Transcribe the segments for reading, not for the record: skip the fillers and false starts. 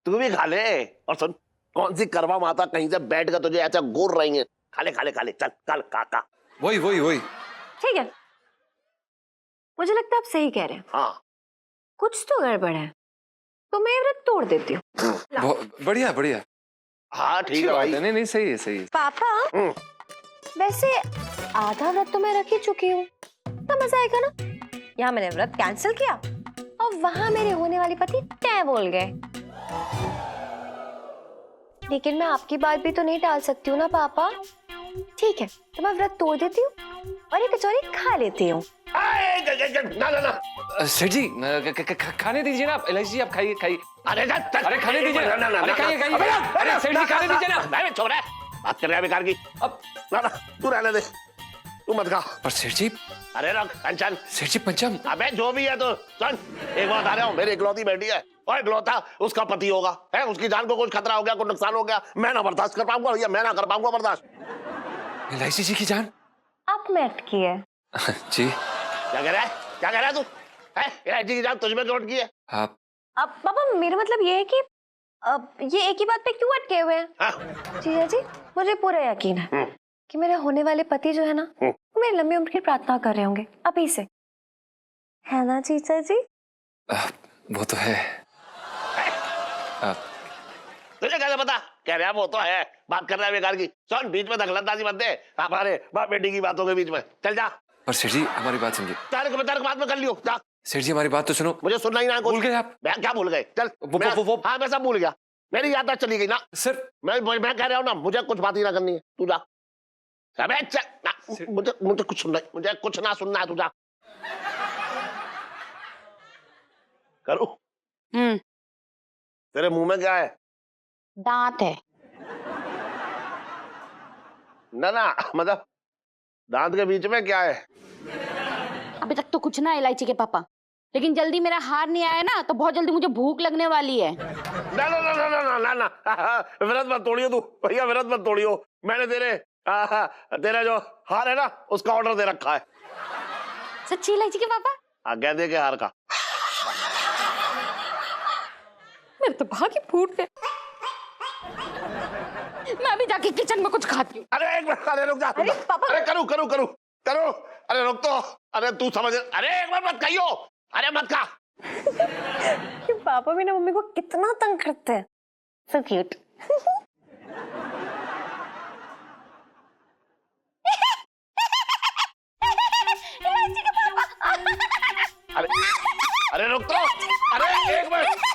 तू भी खा ले। और सुन, कौन सी करवा माता कहीं से बैठ कर तुझे ऐसा घूर रही है। खा ले खा ले खा ले, चल कल का। वही वही वही। ठीक है, मुझे लगता है आप सही कह रहे हैं। हाँ कुछ तो गड़बड़ है, तो मैं ये व्रत तोड़ देती हूँ। बढ़िया बढ़िया। हाँ ठीक है भाई। नहीं नहीं सही है सही है। पापा वैसे आधा व्रत तो मैं रख ही चुकी हूँ, तो मजा आएगा ना। यहाँ मैंने व्रत कैंसिल किया और वहां मेरे होने वाले पति तय बोल गए। लेकिन मैं आपकी बात भी तो नहीं टाल सकती हूँ ना पापा। ठीक है, तो मैं व्रत तोड़ देती हूँ और ये कचौरी खा लेती हूँ। ना ना ना सेठ जी खाने दीजिए ना। एलआईसी जी आप खाइए खाइए। अरे खाने दीजिए ना। अरे खाइए खाइए। अरे सेठ जी खाने दीजिए ना। छोड़ रहा है, बात कर रहा है बेकार की। अब ना ना तू रहने दे, तू मत खा। पर सेठ जी। अरे रख कंचन। सेठ जी पंचम। अबे जो भी है तो सुन, एक बात आ रहा हूँ, मेरी इकलौती बेटी है और इकलौता उसका पति होगा, है उसकी जान को कुछ खतरा हो गया, कुछ नुकसान हो गया, मैं ना बर्दाश्त कर पाऊंगा या मैं ना कर पाऊंगा बर्दाश्त। एलआईसी जी की जान आप में अटकी है। जी। क्या कह रहा है, क्या कह रहा है तू? है की जान तुझ में क्यों अटकी है? आप अब पापा मेरा मतलब ये है कि ये एक ही बात पे क्यों अटके हुए हैं? जीजा जी मुझे पूरा यकीन है कि मेरे होने वाले पति जो है ना, वो मेरी लंबी उम्र की प्रार्थना कर रहे होंगे अभी से, है ना जीजा जी? वो तो है। तुझे कैसे पता? कह रहा है वो तो है, बात कर रहा है बेकार की। सुन, बीच में दखलंदाजी मत दे, हमारे बाप बेटी की बातों के बीच में। चल जा। पर सेठ जी हमारी बात समझिए। तारक बाद में कर लियो, जा। सेठ जी हमारी बात तो सुनो। मुझे सुनना ही ना। भूल गए आप? मैं क्या भूल गए? चल वो हाँ मैं सब भूल गया, मेरी यात्रा चली गई ना सर। मैं कह रहा हूँ ना, मुझे कुछ बात ही ना करनी है, तू जा। अबे चल, मुझे कुछ सुनना है, मुझे कुछ ना सुनना है, तू जा। करूं? तेरे मुंह में क्या है? दांत है। ना ना मतलब दांत के बीच में क्या है? अभी तक तो कुछ ना इलायची के पापा, लेकिन जल्दी मेरा हार नहीं आया ना तो बहुत जल्दी मुझे भूख लगने वाली है। ना ना ना ना ना ना ना व्रत मत तोड़ियो तू भैया, व्रत मत तोड़ियो। मैंने तेरा जो हार है ना उसका ऑर्डर दे रखा है। सच्ची इलायची के पापा? गेंदे के हार का। मेरे तो भाग्य फूट गए। मैं अभी जाके किचन में कुछ खाती हूँ। अरे एक मिनट, अरे रुक जा। अरे पापा। अरे करूँ। अरे रुक तो, अरे तू समझ, अरे एक बार मत कहियो, अरे मत खा। कि पापा भी ना मम्मी को कितना तंग करते हैं। So cute. अरे अरे रुक तो, अरे एक मिनट।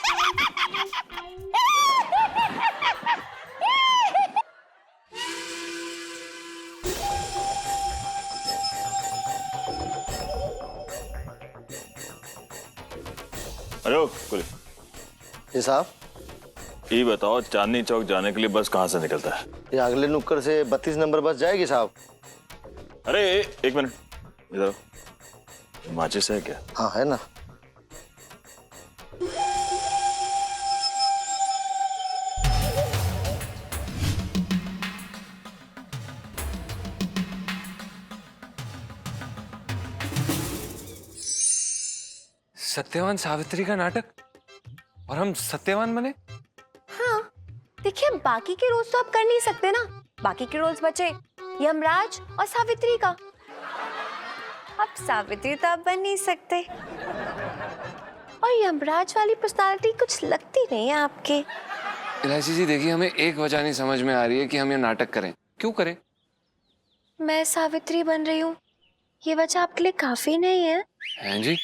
अरे कुल जी साहब, ये बताओ चांदनी चौक जाने के लिए बस कहाँ से निकलता है? ये अगले नुक्कड़ से 32 नंबर बस जाएगी साहब। अरे एक मिनट इधर आओ। माचिस है क्या? हाँ है ना। सत्यवान सावित्री का नाटक और हम सत्यवान बने। हाँ देखिए, बाकी के रोल्स तो आप कर नहीं सकते ना। बाकी के रोल्स बचे यमराज और सावित्री का। अब सावित्री तो आप बन नहीं सकते, और यमराज वाली पर्सनालिटी कुछ लगती नहीं है आपके। इलायची जी देखिए, हमें एक वजह नहीं समझ में आ रही है कि हम ये नाटक करें, क्यों करें? मैं सावित्री बन रही हूँ, ये वजह आपके लिए काफी नहीं है? हैं जी?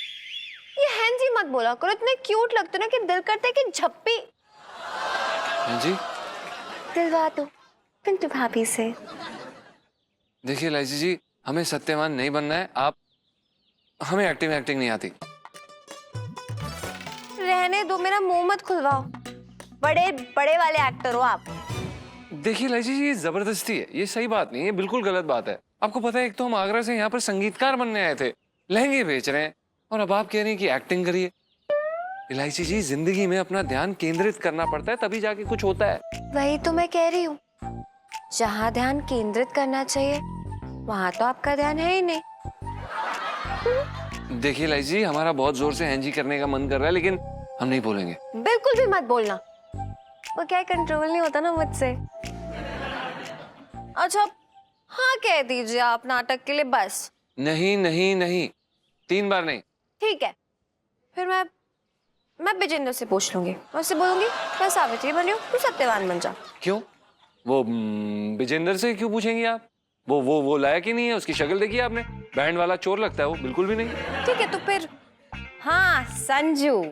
ये हैं जी मत बोला करो, इतने क्यूट लगते हो ना कि दिल करता है कि झप्पी हैं जी? दिलवा दो पिंटू भाभी से। देखिए इलायची जी, हमें सत्यवान नहीं बनना है। आप हमें एक्टिंग नहीं आती। रहने दो, मेरा मुंह मत खुलवाओ। बड़े बड़े वाले एक्टर हो आप। देखिए इलायची जी, ये जबरदस्ती है, ये सही बात नहीं है, बिल्कुल गलत बात है। आपको पता है, एक तो हम आगरा से यहाँ पर संगीतकार बनने आए थे, लहंगे बेच रहे हैं, और अब आप कह रही हैं कि एक्टिंग करिए। इलायची जी, जिंदगी में अपना ध्यान केंद्रित करना पड़ता है, तभी जाके कुछ होता है। वही तो मैं कह रही हूँ, जहाँ ध्यान केंद्रित करना चाहिए वहाँ तो आपका ध्यान है ही नहीं। देखिए इलायची जी, हमारा बहुत जोर से हैं जी करने का मन कर रहा है, लेकिन हम नहीं बोलेंगे। बिल्कुल भी मत बोलना। वो क्या कंट्रोल नहीं होता ना मुझसे। अच्छा हाँ कह दीजिए आप नाटक के लिए बस। नहीं नहीं नहीं, 3 बार नहीं। ठीक है, फिर मैं विजेंद्र से पूछ लूंगी, मैं उससे बोलूंगी मैं सावित्री बन रही हूँ, तू सत्यवान बन जा। क्यों? वो विजेंद्र से क्यों पूछेंगी आप? वो लायक ही नहीं है, उसकी शक्ल देखी आपने, बैंड वाला चोर लगता है वो, बिल्कुल भी नहीं। ठीक है तो फिर हाँ संजू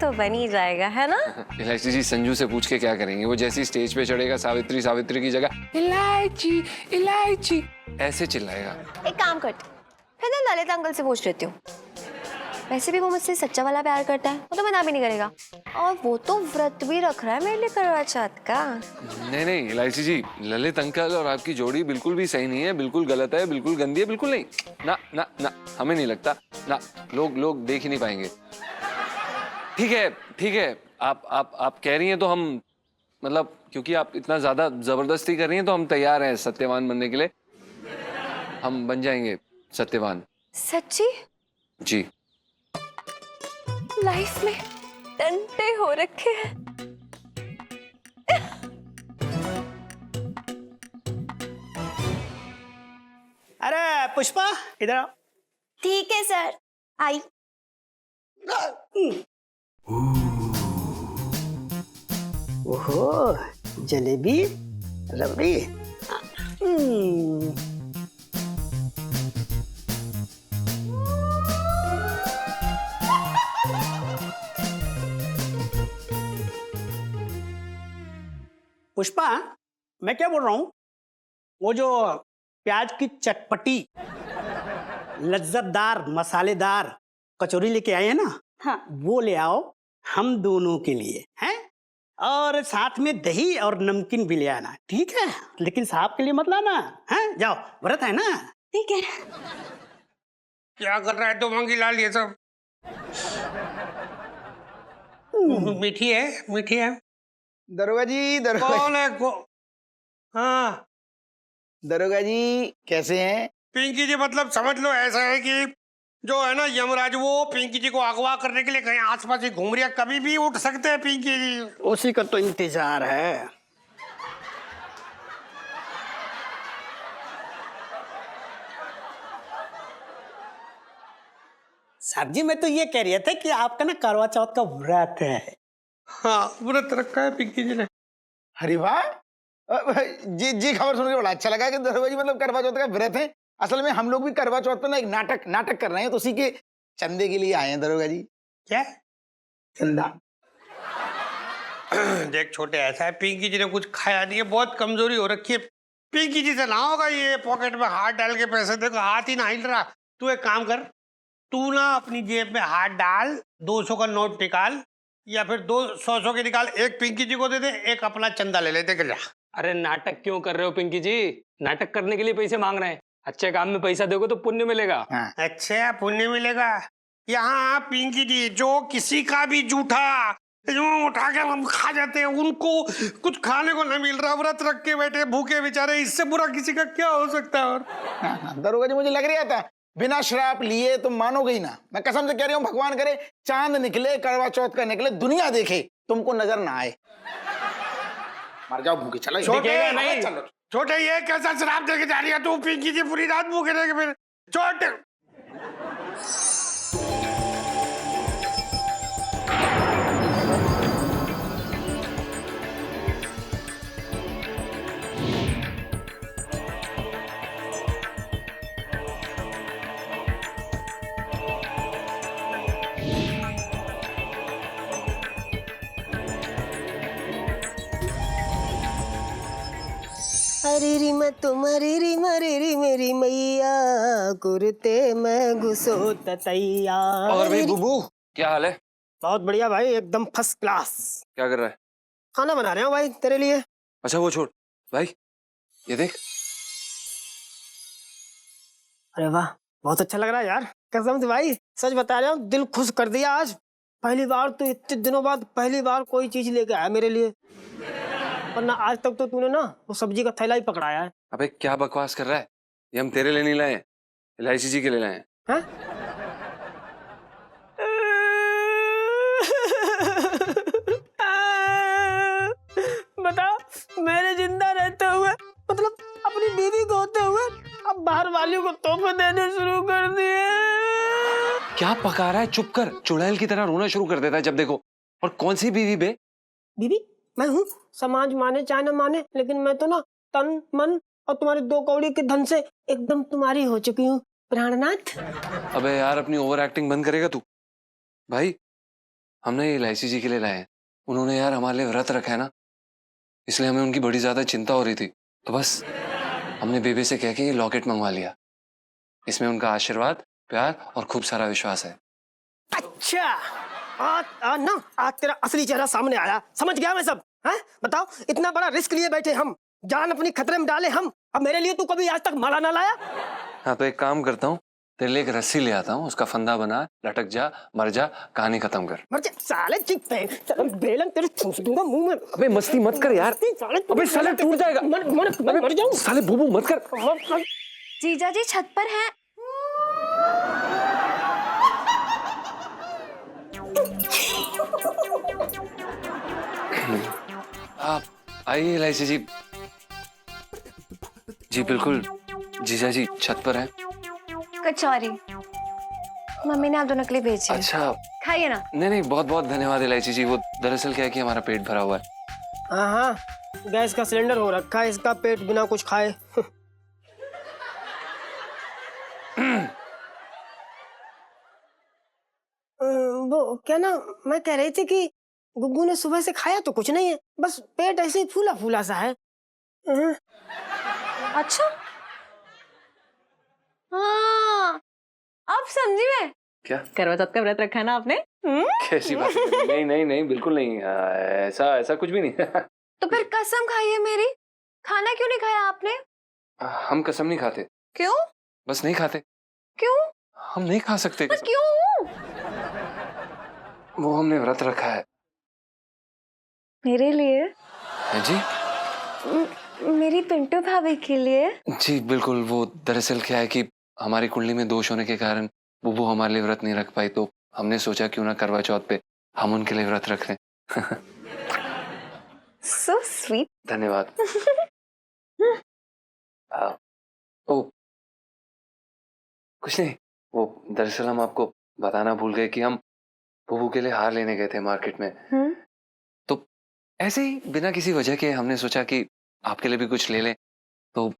तो बन ही जाएगा, है ना? इलायची जी संजू से पूछ के क्या करेंगे? वो जैसी स्टेज पे चढ़ेगा सावित्री की जगह इलायची इलायची ऐसे चिल्लाएगा। एक काम करते फिर ना ललित अंकल से पूछ लेती हूँ, वैसे भी वो मुझसे सच्चा वाला प्यार करता है, वो तो मना भी नहीं करेगा, और वो तो व्रत भी रख रहा है मेरे लिए करवा चौथ का। नहीं इलायची जी, ललित अंकल और आपकी जोड़ी बिल्कुल भी सही नहीं है, बिल्कुल गलत है, बिल्कुल गंदी है, बिल्कुल नहीं। ना ना ना, हमें नहीं लगता ना, लोग देख ही नहीं पाएंगे। ठीक है, आप कह रही हैं तो हम, मतलब क्योंकि आप इतना ज्यादा जबरदस्ती कर रही हैं तो हम तैयार हैं सत्यवान बनने के लिए। हम बन जाएंगे सत्यवान। सच्ची? जी। लाइफ में टंटे हो रखे हैं। अरे पुष्पा इधर आओ। ठीक है सर, आई। ओहो जलेबी रबड़ी। पुष्पा मैं क्या बोल रहा हूँ, वो जो प्याज की चटपटी लज्जतदार मसालेदार कचौरी लेके आए हैं ना, हाँ वो ले आओ हम दोनों के लिए, हैं? और साथ में दही और नमकीन भी ले आना, ठीक है? लेकिन साहब के लिए मत लाना, हैं? जाओ व्रत है ना। ठीक है। क्या कर रहा है तो मंगीलाल ये सब? मीठी है। दरोगा जी कौन है हाँ दरोगा जी कैसे हैं? पिंकी जी, मतलब समझ लो ऐसा है कि जो है ना यमराज, वो पिंकी जी को अगवा करने के लिए कहीं आसपास ही घूम रही है, कभी भी उठ सकते हैं पिंकी जी। उसी का तो इंतजार है। साहब जी मैं तो ये कह रही था कि आपका ना करवा चौथ का व्रत है। हाँ व्रत रखा है पिंकी जी ने। अरे वाह, जी खबर सुन के बड़ा अच्छा लगा कि दरोगा जी मतलब करवा चौथ का व्रत है। असल में हम लोग भी करवा चौथ पर ना एक नाटक कर रहे हैं, तो उसी के चंदे के लिए आए हैं दरोगा जी। क्या चंदा? देख छोटे, ऐसा है पिंकी जी ने कुछ खाया नहीं है, बहुत कमजोरी हो रखी है। पिंकी जी से ना होगा ये पॉकेट में हाथ डाल के पैसे, देखो हाथ ही ना हिल रहा। तू एक काम कर, तू ना अपनी जेब में हाथ डाल, 200 का नोट निकाल, या फिर 200 के निकाल, एक पिंकी जी को दे दे, एक अपना चंदा ले लेते कर जा। अरे नाटक क्यों कर रहे हो पिंकी जी? नाटक करने के लिए पैसे मांग रहे हैं, अच्छे काम में पैसा दोगे तो पुण्य मिलेगा। हाँ। अच्छा पुण्य मिलेगा? यहाँ पिंकी जी जो किसी का भी जूठा यूं उठा के हम खा जाते हैं, उनको कुछ खाने को नहीं मिल रहा, व्रत रख के बैठे भूखे बेचारे, इससे बुरा किसी का क्या हो सकता है? और दरोगा जी मुझे लग रहा था बिना श्राप लिए तुम मानोगे ही ना। मैं कसम से कह रही हूँ, भगवान करे चांद निकले, करवा चौथ का निकले, दुनिया देखे, तुमको नजर ना आए, मर जाओ भूखे। चलो छोटे नहीं। चलो छोटे, ये कैसा शराब देके जा रही है तू? पिंकी जी पूरी रात भूखे रहेंगे फिर। छोटे हरी रिम तुम्हारी रिम रे मेरी मैया, कुर्ते में घुसो ततैया। और भाई बुबू क्या हाल है? बहुत बढ़िया भाई, एकदम फर्स्ट क्लास। क्या कर रहा है? खाना बना रहे हो भाई तेरे लिए। अच्छा वो छोड़ भाई, ये देख। अरे वाह बहुत अच्छा लग रहा है यार, कसम से भाई सच बता रहा हूँ, दिल खुश कर दिया आज। पहली बार तो इतने दिनों बाद पहली बार कोई चीज लेके आया मेरे लिए, वरना आज तक तो तूने ना वो सब्जी का थैला ही पकड़ाया है। अबे क्या बकवास कर रहा है? ये हम तेरे लिए नहीं लाए हैं, इलायची जी के लिए लाए हैं। वाली को तोहफे देने शुरू कर दिए। क्या पका रहा है? चुप कर। चुड़ैल की तरह रोना शुरू कर देता है जब देखो। और कौन सी बीवी बे? बीबी मैं हूँ, समाज माने चाहे न माने, लेकिन मैं तो ना तन मन और तुम्हारे 2 कौड़ी के धन से एकदम तुम्हारी हो चुकी हूँ प्राणनाथ। अबे यार अपनी ओवर एक्टिंग बंद करेगा तू? भाई हमने ये इलायची जी के लिए लाए हैं। उन्होंने यार हमारे लिए व्रत रखा है ना, इसलिए हमें उनकी बड़ी ज्यादा चिंता हो रही थी। तो बस हमने बेबे से कह के ये लॉकेट मंगवा लिया। इसमें उनका आशीर्वाद, प्यार और खूब सारा विश्वास है। अच्छा आज ना आज तेरा असली चेहरा सामने आया, समझ गया मैं सब। हैं बताओ, इतना बड़ा रिस्क लिए बैठे हम, जान अपनी खतरे में डाले हम, अब मेरे लिए तू कभी आज तक माला ना लाया। हाँ तो एक काम करता हूँ, तेरे लिए एक रस्सी ले आता हूँ, उसका फंदा बना, लटक जा, मर जा, कहानी खत्म कर। मर जा साले, चिक पे बेलन तेरे ठूस दूंगा मुंह में। अबे मस्ती मत कर यार। अबे साले टूट जाएगा। मर जाऊं साले भूबू मत कर। जीजा जी छत पर हैं। आप आइए इलायची जी। जी बिल्कुल, जीजा जी छत पर हैं। कचौरी मम्मी ने आप दोनों के लिए भेजी है। अच्छा खाइए ना। नहीं नहीं, बहुत बहुत धन्यवाद इलायची जी। वो दरअसल क्या है कि हमारा पेट भरा हुआ है। हाँ हाँ, गैस का सिलेंडर हो रखा है, इसका पेट बिना कुछ खाए। वो क्या ना, मैं कह रही थी कि गुग्गू ने सुबह से खाया तो कुछ नहीं है, बस पेट ऐसे ही फूला फूला सा है। अच्छा हाँ, अब समझी मैं। क्या? करवा चौथ का व्रत रखा है ना आपने? कैसी बात है? नहीं नहीं नहीं, बिल्कुल नहीं। ऐसा ऐसा कुछ भी नहीं। तो फिर कसम खाइए मेरी, खाना क्यों नहीं खाया आपने? हम कसम नहीं खाते। क्यों? बस नहीं खाते। क्यों? हम नहीं खा सकते कसम। क्यों? वो हमने व्रत रखा है। मेरे लिए? है जी? मेरी पिंटू भाभी के लिए? जी बिल्कुल। वो दरअसल क्या है कि हमारी कुंडली में दोष होने के कारण वो हमारे लिए व्रत नहीं रख पाई, तो हमने सोचा क्यों ना करवा चौथ पे हम उनके लिए व्रत रख लें। So sweet. धन्यवाद। ओ कुछ नहीं, वो दरअसल हम आपको बताना भूल गए कि हम बुबू के लिए हार लेने गए थे मार्केट में। तो ऐसे ही बिना किसी वजह के हमने सोचा कि आपके लिए भी कुछ ले लें। तो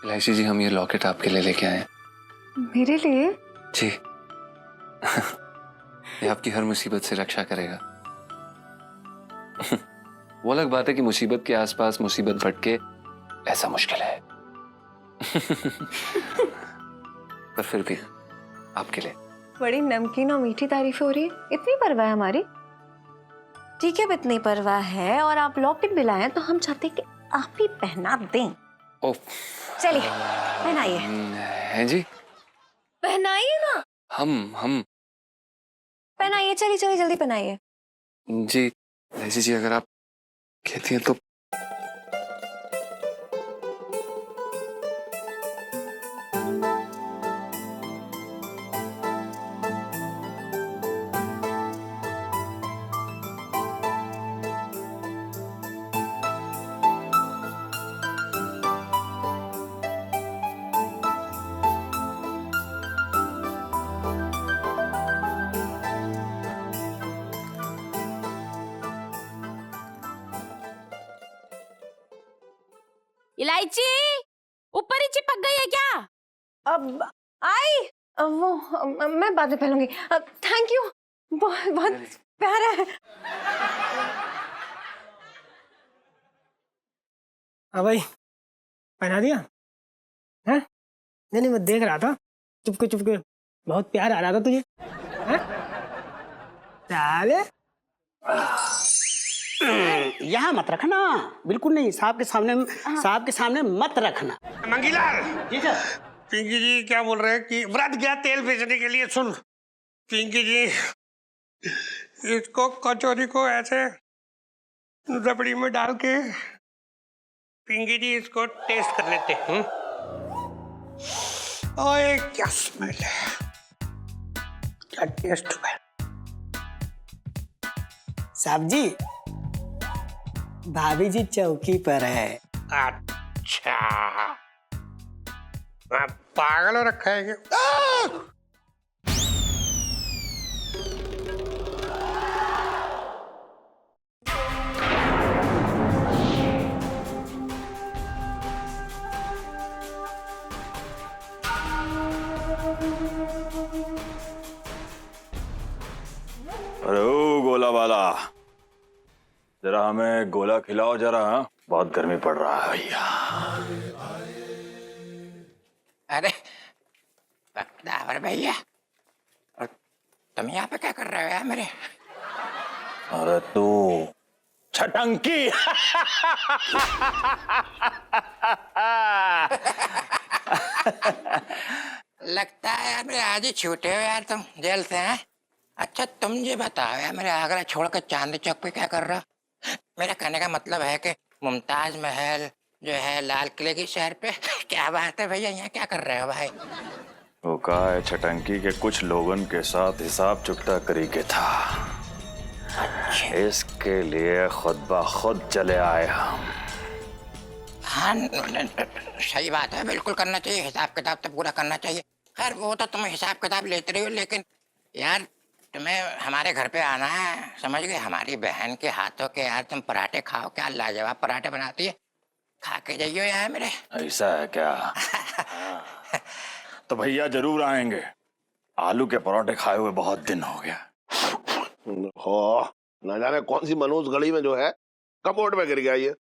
इलायची जी, हम ये लॉकेट आपके लिए लेके आए हैं। मेरे लिए? जी। ये आपकी हर मुसीबत से रक्षा करेगा। वो अलग बात है कि मुसीबत के आसपास मुसीबत भटके ऐसा मुश्किल है। पर फिर भी आपके लिए। बड़ी नमकीन और मीठी तारीफ हो रही है। इतनी परवाह है हमारी? ठीक है, अब इतनी परवाह है और आप लॉकेट भी लाए, तो हम चाहते हैं कि आप ही पहना दें। चलिए पहनाइए। हैं जी? पहनाइए ना। हम पहनाइए, चलिए चलिए जल्दी पहनाइए। जी इलायची जी, अगर आप कहती हैं तो। इलायची ऊपर ही चिपक गई है क्या? अब आई वो मैं बाद में पहनूंगी। थैंक यू, बहुत बहुत प्यारा है। हाँ भाई, पहना दिया? हैं? नहीं मैं देख रहा था चुपके चुपके, बहुत प्यार आ रहा था तुझे। हैं? साले यहाँ मत रखना, बिल्कुल नहीं। साहब के सामने मत रखना। मंगीलाल जी सर। पिंकी जी क्या बोल रहे हैं कि व्रत गया तेल बेचने के लिए। सुन पिंकी जी, इसको कचौरी को ऐसे रबड़ी में डाल के पिंकी जी इसको टेस्ट कर लेते हैं। ओए क्या स्मेल है, क्या टेस्ट है। साहब जी, भाभी जी चौकी पर है। अच्छा, मैं पागल हो रखा है क्या? अरे ओ गोला वाला, जरा हमें गोला खिलाओ जरा। हाँ? बहुत गर्मी पड़ रहा है भैया। अरे बख्तावर भैया, और तुम यहाँ पे क्या कर रहे हो यार मेरे? अरे तू छटंकी। लगता है यार मेरे आज ही छूटे हो यार तुम जेल से हैं। अच्छा तुम ये बताओ यार, मेरे आगरा छोड़कर चांदनी चौक पे क्या कर रहा? मेरा कहने का मतलब है कि मुमताज महल जो है लाल किले की शहर पे क्या बात है भैया, यहाँ क्या कर रहे हो भाई? वो कहा है छटंकी के कुछ लोगन के साथ हिसाब चुकता करी के था। इसके लिए खुद ब खुद चले आए हम। हाँ सही बात है, बिल्कुल करना चाहिए, हिसाब किताब तो पूरा करना चाहिए। खैर वो तो तुम हिसाब किताब लेते रही हो, लेकिन यार तुम्हें हमारे घर पे आना है, समझ गए? हमारी बहन के हाथों के यार तुम पराठे खाओ, क्या लाजवाब पराठे बनाती है, खा के जाइयो यार मेरे। ऐसा है क्या? तो भैया जरूर आएंगे। आलू के परोठे खाए हुए बहुत दिन हो गया। हो न जाने कौन सी मनोज गली में जो है कबोर्ड में गिर गया ये।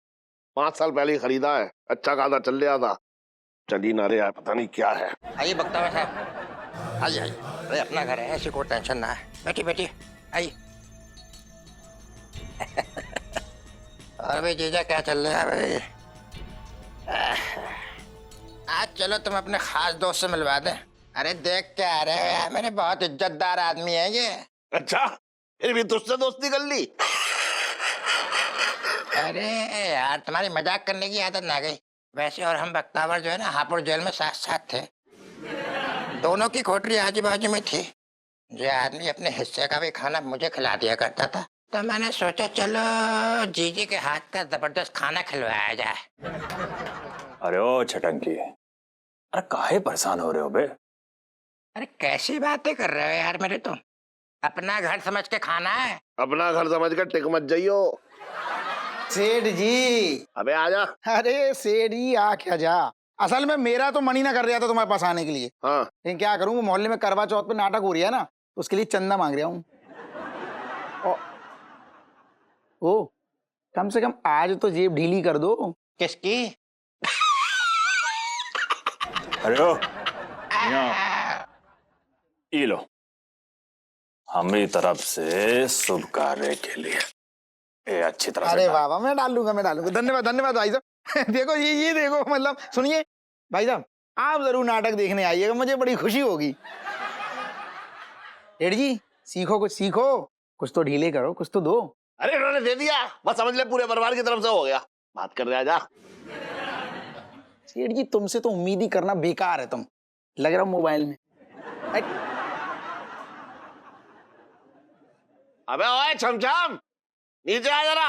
5 साल पहले ही खरीदा है, अच्छा खासा चल रहा था, चली ना रहा है, पता नहीं क्या है। आइए बख्तावर साहब, आइए आइए, अरे अपना घर है, ऐसी कोई टेंशन ना है। बैठी बैठी आइए। और भाई जीजा क्या चल रहा है भाई? आज चलो तुम अपने खास दोस्त से मिलवा दे। अरे देख के आ रहे हो यार, मेरे बहुत इज्जतदार आदमी है ये। अच्छा फिर भी तुझसे दोस्ती कर ली? अरे यार तुम्हारी मजाक करने की आदत ना गई। वैसे और हम बख्तावर जो है ना हापुड़ जेल में साथ साथ थे, दोनों की कोठरी आजू बाजू में थी। जो आदमी अपने हिस्से का भी खाना मुझे खिला दिया करता था, तो मैंने सोचा चलो जीजी के हाथ का जबरदस्त खाना खिलवाया जाए। अरे ओ छटंकी, अरे काहे परेशान हो रहे हो बे? अरे कैसी बातें कर रहे हो यार मेरे, तुम अपना घर समझ के खाना है। अपना घर समझ कर टिक मत जाइयो। सेठ जी, अबे आजा। अरे सेठ जी आ क्या जा, असल में मेरा तो मन ही ना कर रहा था तुम्हारे पास आने के लिए। हाँ लेकिन क्या करूं, मोहल्ले में करवा चौथ पे नाटक हो रही है ना, उसके लिए चंदा मांग रहा हूँ। ओ कम से कम आज तो जेब ढीली कर दो। किसकी? अरे ओ ये लो, हमारी तरफ से शुभ कार्य के लिए ये अच्छी तरह से। अरे वाह वाह, मैं डाल लूंगा धन्यवाद धन्यवाद भाई साहब। देखो ये देखो, मतलब सुनिए भाई साहब, आप जरूर नाटक देखने आइएगा, मुझे बड़ी खुशी होगी। सेठ जी सीखो, कुछ सीखो, कुछ तो ढीले करो, कुछ तो दो। अरे उन्होंने दे दिया, बस समझ ले पूरे परिवार की तरफ से हो गया। बात कर रहे आजा। सेठ जी तुमसे तो उम्मीद ही करना बेकार है, तुम लग रहा हो मोबाइल में। अबे ओए छमछम, नीचे आ जरा।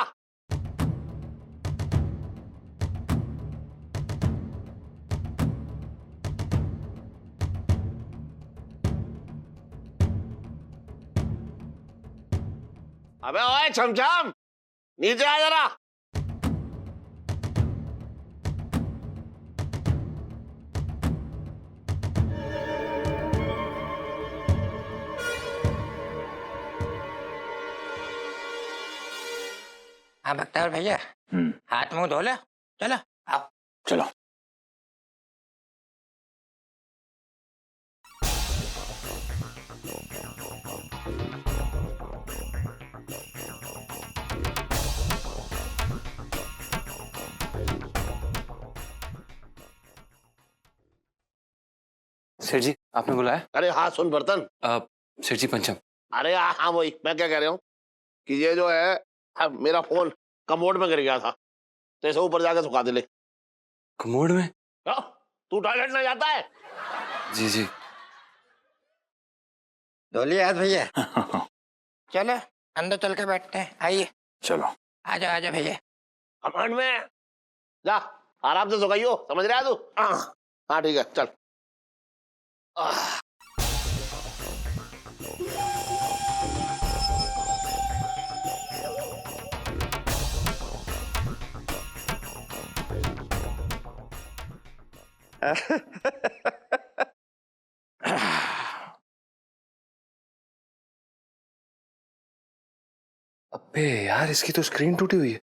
अबे ओए छमछम, नीचे आ जरा। हाँ बख्तावर भैया, हाथ मुंह धो लो, चलो आओ। चलो। सेठ जी आपने बुलाया? अरे हाँ सुन बर्तन। सेठ जी पंचम। अरे हाँ वही मैं क्या कह रहा हूँ कि ये जो है, हाँ, मेरा फोन कमोड में गिर गया था, तो इसे ऊपर जाके सुखा दे ले। कमोड में? तू टॉयलेट ना जाता है? जी जी। धो लिया हाथ भैया? चलो अंदर चल के बैठते हैं, आइए। चलो आजा आजा भैया। कमांड में जा, आराम से सो हो, समझ रहा है तू? हाँ ठीक है, चल। अबे यार, इसकी तो स्क्रीन टूटी हुई है।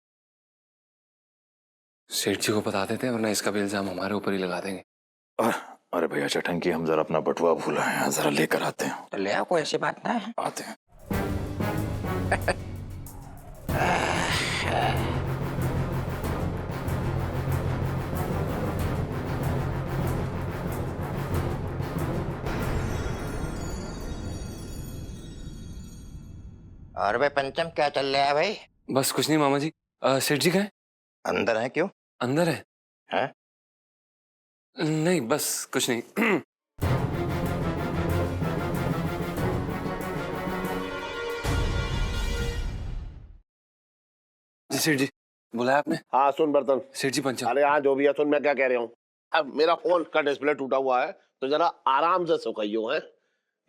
सेठ जी को बता देते हैं, वरना इसका भी इल्जाम हमारे ऊपर ही लगा देंगे। अरे भैया चटंकी, हम जरा अपना बटुआ भूला है, जरा लेकर आते हैं। तो ले आओ, कोई ऐसी बात ना है। आते हैं। और भाई पंचम, क्या चल रहा है भाई? बस कुछ नहीं मामा जी। सेठ जी कहाँ हैं? अंदर है। क्यों? अंदर है? हैं? नहीं, बस कुछ नहीं। जी सेठ जी, बुलाया आपने? हाँ सुन बर्तन। सेठ जी पंचम। अरे हाँ जो भी है, सुन मैं क्या कह रहा हूँ। अब मेरा फोन का डिस्प्ले टूटा हुआ है, तो जरा आराम से सुखाइयो है,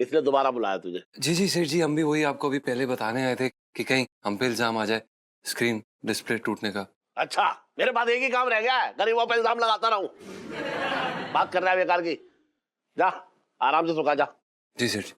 इसलिए दोबारा बुलाया तुझे। जी जी सेठ जी, हम भी वही आपको अभी पहले बताने आए थे कि कहीं हम पे इल्जाम आ जाए स्क्रीन डिस्प्ले टूटने का। अच्छा, मेरे पास एक ही काम रह गया है, गरीबों पे इल्जाम लगाता रहूं। बात कर रहा है बेकार की। जा आराम से सुखा जा। जी सेठ जी।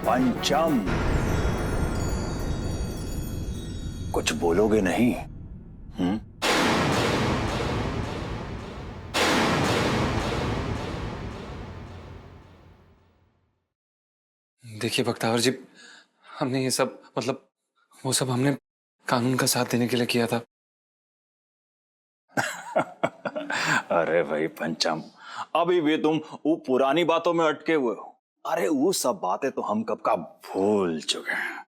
पंचम, कुछ बोलोगे नहीं? देखिए बख्तावर जी, हमने ये सब मतलब वो सब हमने कानून का साथ देने के लिए किया था। अरे भाई पंचम, अभी भी तुम वो पुरानी बातों में अटके हुए हो। अरे वो सब बातें तो हम कब का भूल चुके हैं।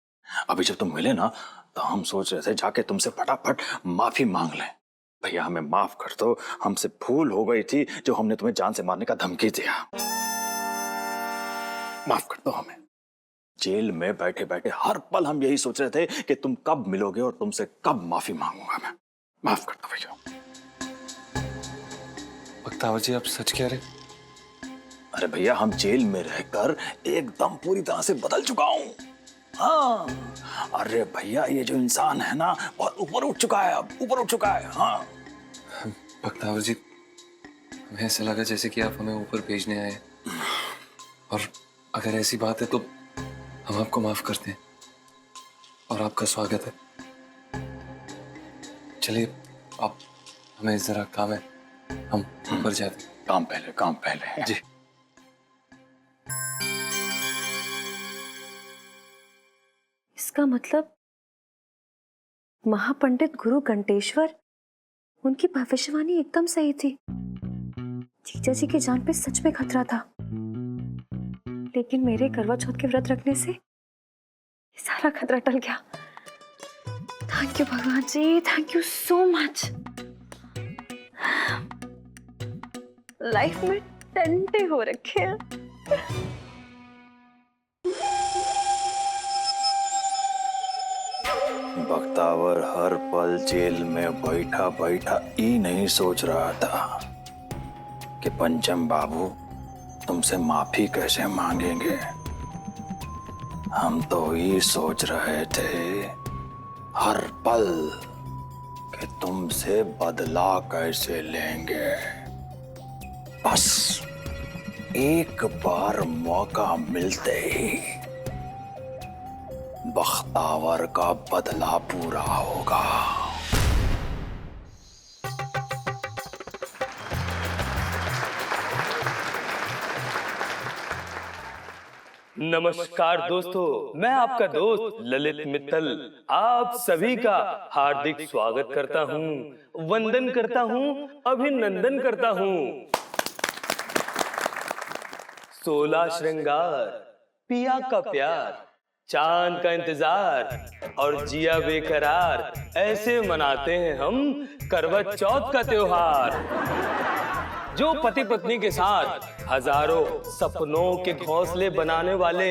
अभी जब तुम मिले ना, तो हम सोच रहे थे जाके तुमसे फटाफट माफी मांग लें। भैया हमें माफ कर दो, हमसे भूल हो गई थी जो हमने तुम्हें जान से मारने का धमकी दिया। माफ कर दो हमें। जेल में बैठे बैठे हर पल हम यही सोच रहे थे कि तुम कब मिलोगे और तुमसे कब माफी मांगूंगा मैं। माफ कर दो भैया। बख्तावर जी, आप सच कह रहे? अरे भैया, हम जेल में रहकर एकदम पूरी तरह से बदल चुका हूं। हाँ, अरे भैया, ये जो इंसान है ना, बहुत ऊपर उठ चुका है, अब ऊपर उठ चुका है। हाँ बख्तावर जी, हमें ऐसा लगा जैसे कि आप हमें ऊपर भेजने आए, और अगर ऐसी बात है तो हम आपको माफ करते हैं और आपका स्वागत है। चलिए, आप हमें जरा काम है, हम ऊपर जाते हैं। काम पहले, काम पहले। जी। इसका मतलब महापंडित गुरु घंटेश्वर, उनकी भविष्यवाणी एकदम सही थी। जीजा जी की जान पे सच में खतरा था, लेकिन मेरे करवा चौथ के व्रत रखने से ये सारा खतरा टल गया। थैंक यू भगवान जी, thank you so much. Life में टंटे हो रखे हैं। बख्तावर हर पल जेल में बैठा बैठा ही नहीं सोच रहा था कि पंचम बाबू तुमसे माफी कैसे मांगेंगे। हम तो ये सोच रहे थे हर पल कि तुमसे बदला कैसे लेंगे। बस एक बार मौका मिलते ही बख्तावर का बदला पूरा होगा। नमस्कार दोस्तों, मैं आपका दोस्त ललित मित्तल आप सभी का हार्दिक स्वागत करता हूँ, वंदन करता हूँ, अभिनंदन करता हूँ। 16 श्रृंगार, पिया का प्यार, चांद का इंतजार और जिया बेकरार, ऐसे मनाते हैं हम करवा चौथ का त्योहार। जो पति पत्नी के साथ हजारों सपनों के घोंसले बनाने वाले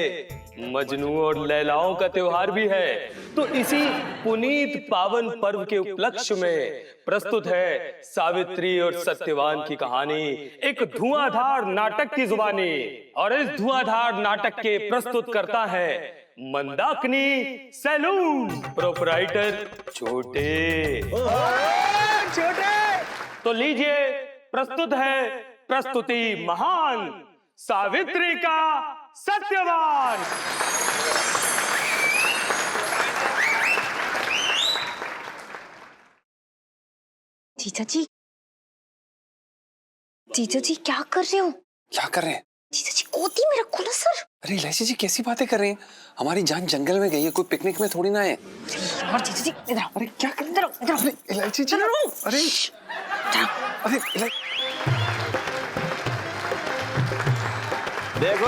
मजनू और लैलाओं का त्योहार भी है। तो इसी पुनीत पावन पर्व के उपलक्ष्य में प्रस्तुत है सावित्री और सत्यवान की कहानी, एक धुआंधार नाटक की जुबानी। और इस धुआंधार नाटक के प्रस्तुत करता है मंदाकिनी सैलून प्रोपराइटर छोटे। तो लीजिए, प्रस्तुत है प्रस्तुति महान सावित्री का सत्यवान। जीजा जी, जीजा जी क्या कर रहे हो? क्या कर रहे हैं? जीजा जी गोदी में रखो ना सर। अरे इलायची जी कैसी बातें कर रही हैं? हमारी जान जंगल में गई है, कोई पिकनिक में थोड़ी ना है। अरे यार जीजा जी इधर आओ। अरे क्या कर इधर आओ, इधर आओ। इलायची जी, अरे अरे देखो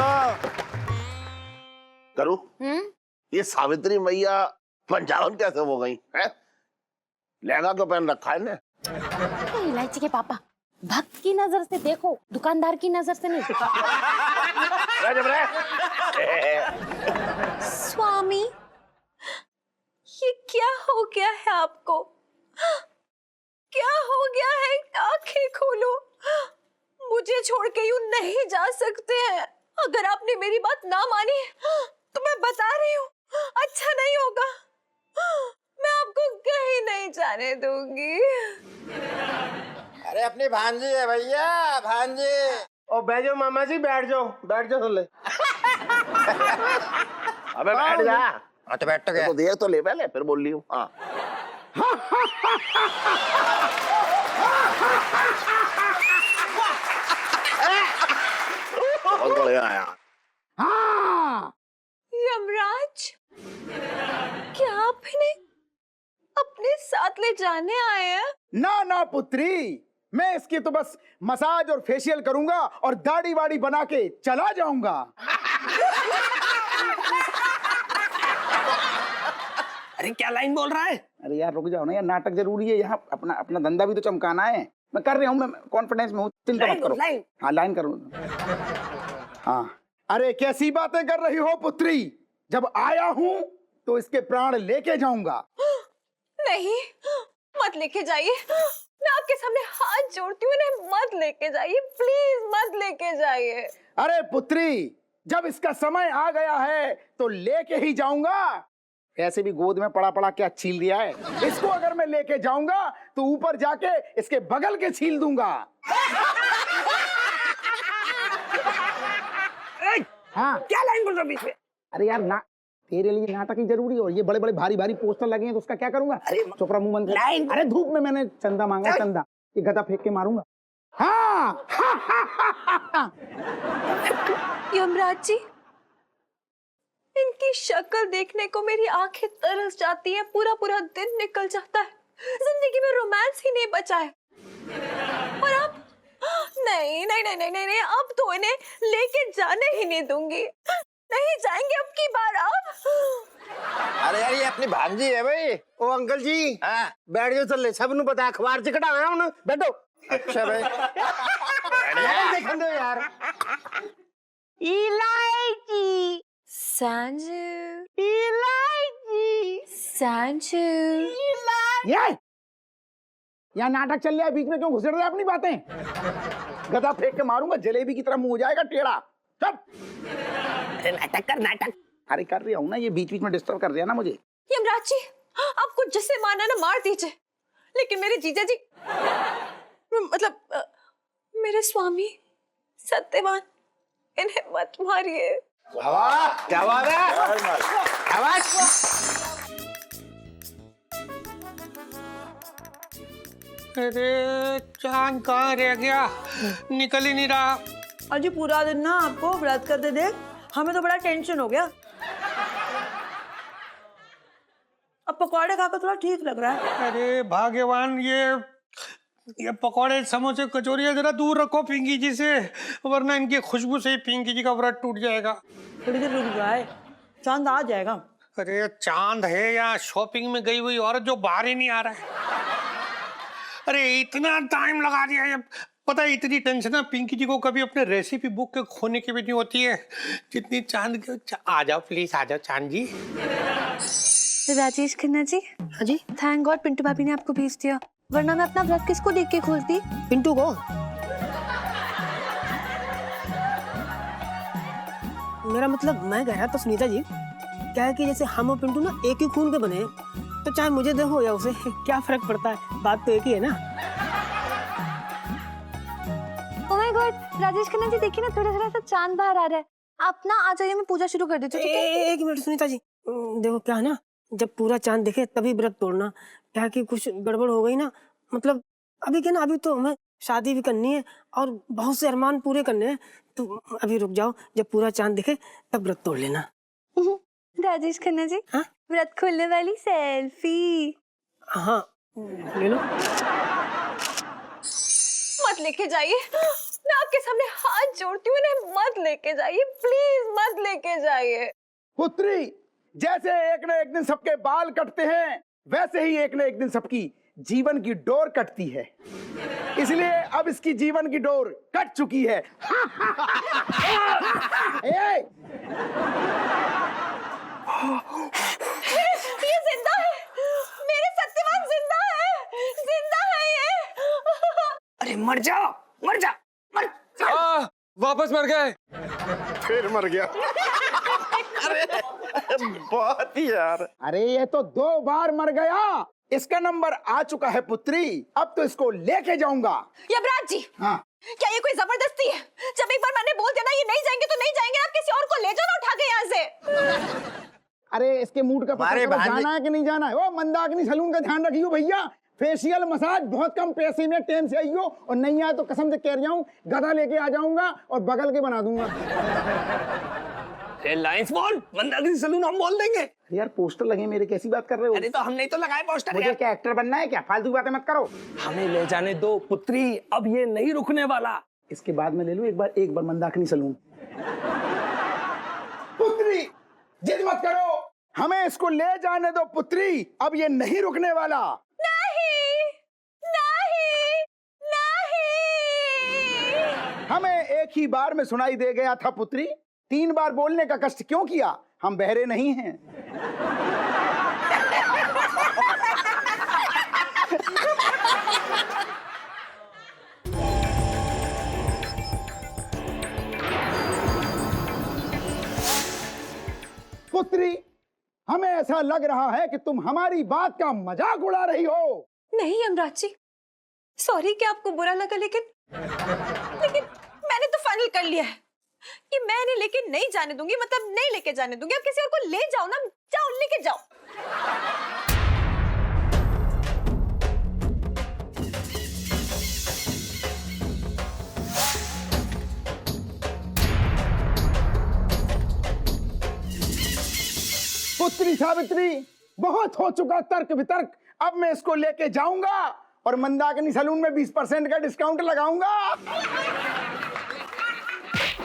करूँ, ये सावित्री मैया पंचावन कैसे हो गई है? लहंगा क्यों पहन रखा है ने? इलायची के पापा, भक्त की नजर से देखो, दुकानदार की नजर से नहीं। स्वामी, ये क्या हो गया है आपको? क्या हो गया है? आंखें खोलो, मुझे छोड़ के यूं नहीं जा सकते हैं। अगर आपने मेरी बात ना मानी तो मैं बता रही हूँ, अच्छा नहीं होगा। मैं आपको कहीं नहीं जाने दूंगी। अरे अपनी भांजी है भैया, भांजी। ओ बैठ जाओ मामा जी, बैठ जाओ थल्ले। अबे बैठ जा। हाँ तो बैठ तो गया। तो देर तो ले पहले, फिर बोल रही हूँ। हाँ बहुत बढ़िया यार। यमराज, क्या आप इन्हें अपने साथ ले जाने आए हैं? ना पुत्री, मैं इसकी तो बस मसाज और फेशियल करूंगा और दाढ़ी वाड़ी बना के चला जाऊंगा। अरे क्या लाइन बोल रहा है? अरे यार रुक जाओ ना यार, नाटक जरूरी है यहाँ, अपना धंधा भी तो चमकाना है। मैं कर रहा हूँ, मैं कॉन्फिडेंस में हूँ, चिंता मत करो। हाँ लाइन करो। हाँ अरे कैसी बातें कर रही हो पुत्री, जब आया हूँ तो इसके प्राण लेके जाऊंगा। नहीं, मत लेके जाइए। मैं आपके सामने हाथ जोड़ती हूँ, इन्हें मत लेके जाइए, प्लीज मत लेके जाइए। अरे पुत्री, जब इसका समय आ गया है तो लेके ही जाऊंगा। ऐसे भी गोद में पड़ा पड़ा क्या छील दिया है, इसको अगर मैं लेके जाऊंगा तो ऊपर जाके इसके बगल के छील दूंगा। हाँ क्या लाइन बोल रहा बीच में? अरे यार ना, तेरे लिए नाटक ही जरूरी है और ये बड़े बड़े भारी भारी पोस्टर लगे हैं तो उसका क्या करूंगा? अरे चुप रहा, मुंह बंद कर। अरे धूप में मैंने चंदा मांगा, चंदा, ये गदा फेंक के मारूंगा। हाँ यमराज जी, इनकी शक्ल देखने को मेरी आंखें तरस जाती हैं, पूरा पूरा दिन निकल जाता है, जिंदगी में रोमांस ही नहीं बचा है। और अब नहीं नहीं नहीं नहीं नहीं, अब तो इन्हें लेके जाने ही नहीं दूंगी। नहीं जाएंगे अब की बार आप। अरे यार ये अपनी भांजी है भाई। ओ अंकल जी, हाँ बैठ जाओ थल्ले, सब नु पता, अखबार च कटाया हूं, बैठो। अच्छा भाई। देखन दो यार। इलायची सांजू, इलायची सांजू। ये यहाँ नाटक चल रहा है, बीच में क्यों घुस रहे हैं अपनी बातें? गदा फेंक के मारूंगा, जलेबी की तरह मुंह हो जाएगा टेढ़ा। चुप। अरे नाटक कर, नाटक। अरे कर रही हूँ ना, ये बीच बीच में डिस्टर्ब कर दिया ना मुझे। यमराज जी, आपको जिसे मारना ना मार दीजिए, लेकिन मेरे जीजा जी, मतलब मेरे स्वामी सत्यवान, इन्हें मत मारिए। क्या बात है? अरे चांद कहाँ रह गया, निकल ही नहीं रहा। अजी पूरा दिन ना आपको व्रत करते देख हमें तो बड़ा टेंशन हो गया। अब पकौड़े खाकर थोड़ा ठीक लग रहा है। अरे भाग्यवान, ये पकौड़े समोसे कचौरियाँ जरा दूर रखो पिंकी जी से, वरना इनकी खुशबू से ही पिंकी जी का व्रत टूट जाएगा। थोड़ी देर रुक जाए, चांद आ जाएगा। अरे चांद है या शॉपिंग में गई हुई औरत जो बाहर ही नहीं आ रहा है। अरे इतना टाइम लगा दिया है, पता है इतनी टेंशन है पिंकी जी को कभी अपने रेसिपी बुक के खोने की भी नहीं होती है जितनी चांद के। आ जाओ प्लीज, आ जाओ चांद जी। राजेश खन्ना जी। हाँ जी। थैंक गॉड पिंटू भाभी ने आपको भेज दिया, वरना मैं अपना व्रत किसको देख के खोलती? पिंटू को। मेरा मतलब मैं कह रहा था सुनीता जी, क्या है कि जैसे हम और पिंटू ना एक ही खून के बने हैं, तो चाहे मुझे देखो या उसे, क्या फर्क पड़ता है, बात तो एक ही है ना। Oh my God Rajesh Khanna ji, देखिए ना थोड़ा थोड़ा सा चांद बाहर आ रहा है। आप ना आ जाइए, मैं पूजा शुरू कर देती हूँ। एक मिनट सुनीता जी, देखो क्या है ना, जब पूरा चांद दिखे तभी व्रत तोड़ना। क्या कि कुछ गड़बड़ हो गई ना, मतलब अभी क्या ना, अभी तो हमें शादी भी करनी है और बहुत से अरमान पूरे करने हैं, तो अभी रुक जाओ, जब पूरा चांद दिखे तब व्रत तोड़ लेना। राजेश खन्ना जी, हाँ? व्रत खोलने वाली सेल्फी। हाँ ले लो। मत लेके जाइए, मैं आपके सामने हाथ जोड़ती हूँ, इन्हें मत लेके जाइए, प्लीज मत लेके जाइए। पुत्री, जैसे एक न एक दिन सबके बाल कटते हैं, वैसे ही एक न एक दिन सबकी जीवन की डोर कटती है। इसलिए अब इसकी जीवन की डोर कट चुकी है। ये जिंदा है, मेरे सत्यवान जिंदा है ये। अरे मर जाओ, मर जा, मर जा। वापस मर गए। फिर मर गया। अरे बहुत ही यार। अरे ये तो 2 बार मर गया, इसका नंबर आ चुका है पुत्री, अब तो इसको लेके जाऊंगा। यमराज जी, हाँ, क्या ये कोई जबरदस्ती है? जब एक बार मैंने बोल दिया ना ये नहीं जाएंगे तो नहीं जाएंगे, आप किसी और को ले जाओ ना उठा के यहाँ से। अरे इसके मूड का पता करो, जाना है कि नहीं जाना है। ओ मंदाकिनी सलून का ध्यान रखियो भैया, फेशियल मसाज बहुत कम पैसे में टाइम से आइयो, और नहीं आए तो कसम से कह रहा हूँ गधा लेके आ जाऊंगा और बगल के बना दूंगा। लाइंस बोल, मंदाकिनी सलून हम बोल देंगे। यार पोस्टर लगे मेरे, कैसी बात कर रहे हो? अरे तो हमने तो लगाए पोस्टर। मुझे क्या एक्टर बनना है क्या? फालतू बातें मत करो। हमें ले जाने दो पुत्री, अब ये नहीं रुकने वाला। इसके बाद में ले लूं एक बार मंदाकिनी सलून। पुत्री जिद मत करो, हमें इसको ले जाने दो पुत्री, अब ये नहीं रुकने वाला। नहीं, नहीं, नहीं। हमें एक ही बार में सुनाई दे गया था पुत्री, 3 बार बोलने का कष्ट क्यों किया? हम बहरे नहीं हैं। पुत्री, हमें ऐसा लग रहा है कि तुम हमारी बात का मजाक उड़ा रही हो। नहीं यमराज जी, सॉरी कि आपको बुरा लगा, लेकिन मैंने तो फाइनल कर लिया है कि मैं इन्हें लेके नहीं जाने दूंगी, मतलब नहीं लेके जाने दूंगी। अब किसी और को ले जाओ ना, जाओ लेके जाओ। पुत्री सावित्री, बहुत हो चुका तर्क वितर्क, अब मैं इसको लेके जाऊंगा और मंदाकिनी सलून में 20% का डिस्काउंट लगाऊंगा।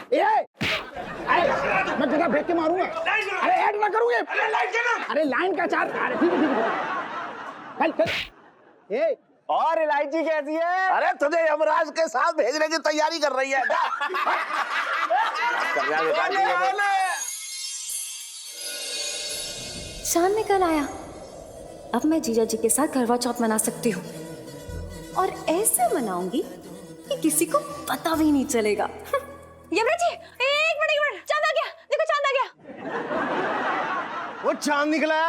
अरे मैं जगह फेंक के मारूंगा। अरे ऐड ना करूंगे। अरे लाइन का चार्ज। अरे ठीक है ठीक है। और इलायची कैसी है? अरे तुझे यमराज के साथ भेजने की तैयारी कर रही है। चांद निकल आया, अब मैं जीजा जी के साथ करवा चौथ मना सकती हूँ, और ऐसे मनाऊंगी कि किसी को पता भी नहीं चलेगा। यमराज जी, एक मिनट, चांद आ गया, देखो चांद आ गया। वो चांद निकला।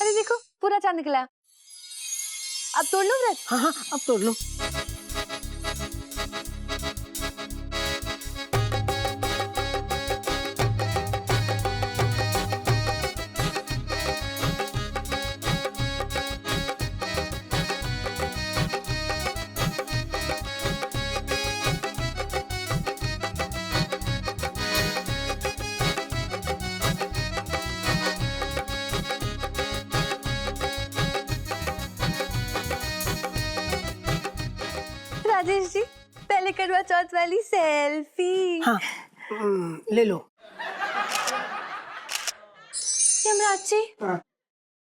अरे देखो पूरा चांद निकला। अब तोड़ लो व्रत। हाँ हाँ अब तोड़ लो। राजेश जी, पहले करवा चौथ वाली सेल्फी। हाँ ले लो। यमराज जी,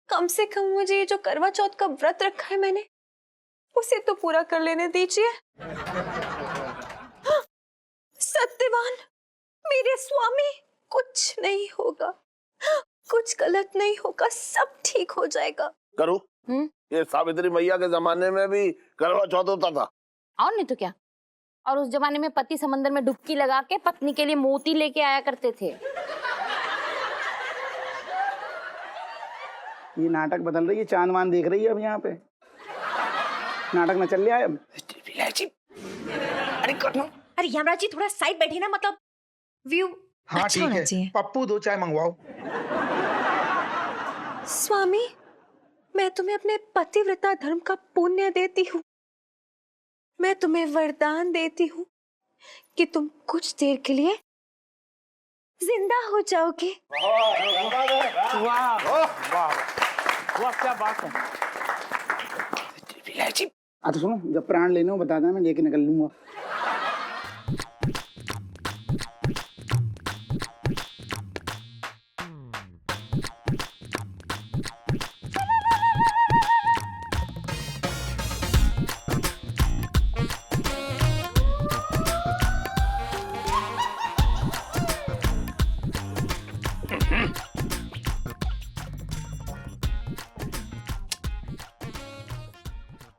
कम से कम मुझे ये जो करवा चौथ का व्रत रखा है मैंने, उसे तो पूरा कर लेने दीजिए। सत्यवान मेरे स्वामी, कुछ नहीं होगा, कुछ गलत नहीं होगा, सब ठीक हो जाएगा। करूं? ये सावित्री मैया के जमाने में भी करवा चौथ होता था। और नहीं तो क्या। और उस जमाने में पति समंदर में डुबकी लगा के पत्नी के लिए मोती लेके आया करते थे। ये नाटक बदल रही है, चांद वांद देख रही है अब यहाँ पे। नाटक में चल रहा है अब। अरे यमराज जी, थोड़ा साइड बैठे ना, मतलब व्यू हाँ ठीक है। पप्पू 2 चाय मंगवाओ। स्वामी, मैं तुम्हें अपने पतिव्रता धर्म का पुण्य देती हूँ। मैं तुम्हें वरदान देती हूँ कि तुम कुछ देर के लिए जिंदा हो जाओगे। वाह क्या बात है। अच्छा सुनो, जब प्राण लेने हो बता देना, मैं लेके निकल लूंगा।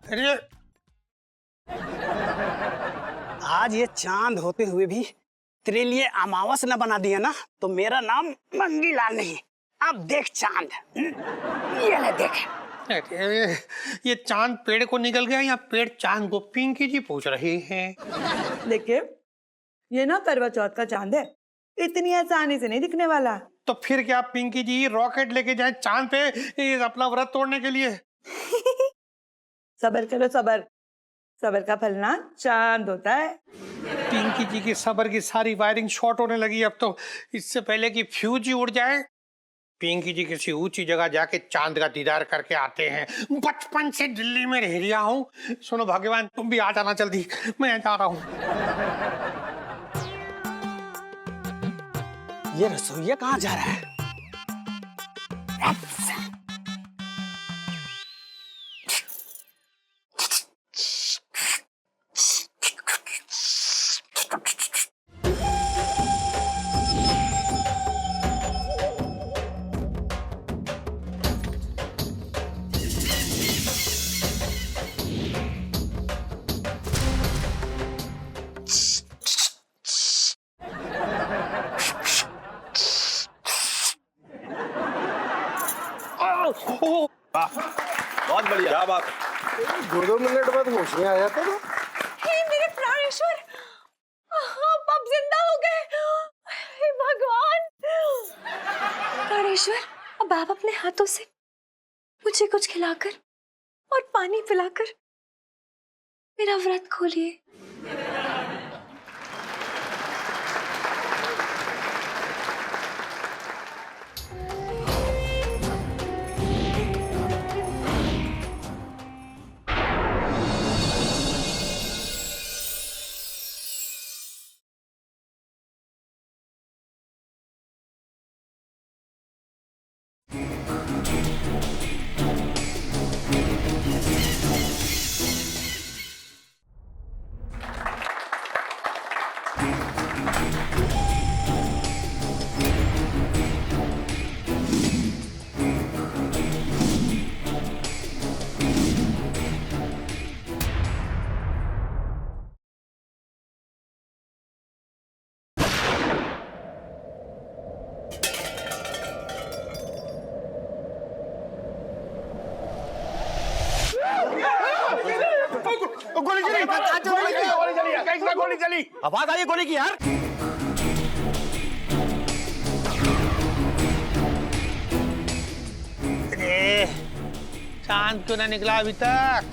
अरे आज ये चांद होते हुए भी तेरे लिए अमावस न बना दिया ना, तो मेरा नाम मंगीलाल नहीं। अब देख चांद, ये ले देख। अरे ये चांद पेड़ को निकल गया या पेड़ चांद को? पिंकी जी पूछ रही हैं। देखिए, ये ना करवा चौथ का चांद है, इतनी आसानी से नहीं दिखने वाला। तो फिर क्या पिंकी जी रॉकेट लेके जाए चांद पे ये अपना व्रत तोड़ने के लिए? सबर करो, सबर। सबर का फल ना चांद होता है। पिंकी जी की सबर की सारी वायरिंग शॉर्ट होने लगी अब तो। इससे पहले कि फ्यूज ही उड़ जाए, पिंकी जी किसी ऊंची जगह जाके चांद का दीदार करके आते हैं। बचपन से दिल्ली में रह लिया हूँ। सुनो भगवान, तुम भी आ जाना जल्दी, मैं जा रहा हूँ। ये रसोईया कहाँ जा रहा है? बहुत बढ़िया, क्या बात। 2 मिनट बाद होश में आया था। हे मेरे प्राणेश्वर, आप जिंदा हो गए। हे भगवान। प्राणेश्वर, अब आप अपने हाथों से मुझे कुछ खिलाकर और पानी पिलाकर मेरा व्रत खोलिए। गोली चली। आवाज आई गोली की यार। चांद क्यों ना निकला अभी तक?